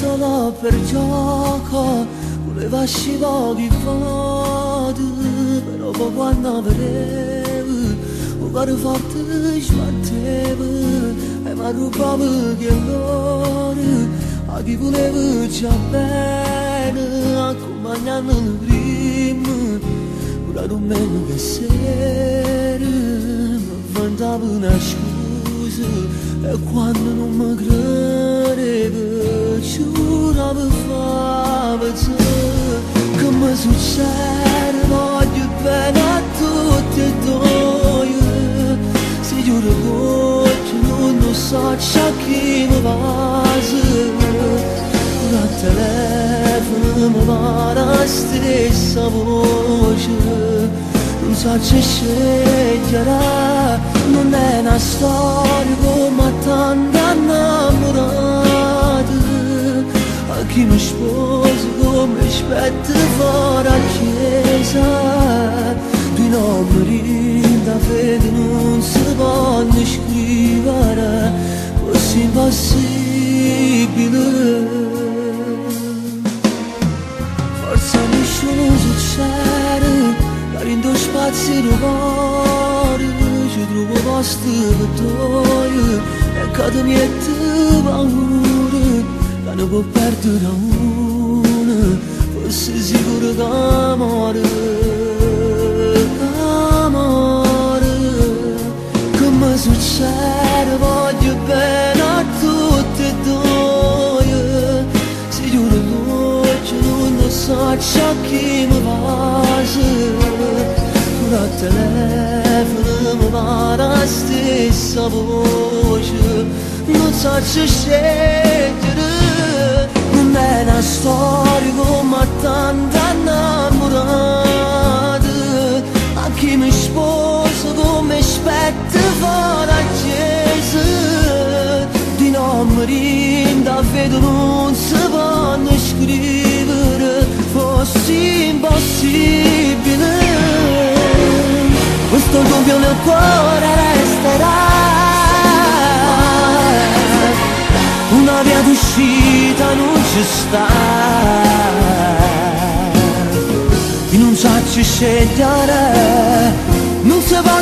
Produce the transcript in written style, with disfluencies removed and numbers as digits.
solo per gioco, voleva scivare di foto, però poi quando vedevo, un cuore forte sbatteva, e mi rubava che l'ore, a chi volevo già bene, accompagnando prima, ora non meno che sera, mi inventavo una scusa, e quando non mi credevo, giuravo fava te, che mi succede, voglio bene a tutti e due, se giuro che non so ciò che mi passa, al telefono mi va la stessa voce, non so se scegliere, non è una storia come tante innamorate, a chi mi sposa come aspetta fuori a chiesa, due numeri da fede non si possono scrivere, così impossibile. Forse nessuno succede, che in due spazi rubare, ci trovo posti per toi, e cade niente paura, che ne può perdere una, fosse sicuro che amore, che mi succede, voglio bene a tutti e due, se giuro che non so ciò che mi passa, al telefono mi va la stessa voce, non so se scegliere, non è una storia come tante innamorate, a chi mi sposa come aspetta fuori a chiesa, di numeri da vedo non si possono scrivere, fosse impossibile, questo dubbio nel cuore resterà, una via d'uscita non ci sta, e non so scegliere, non si può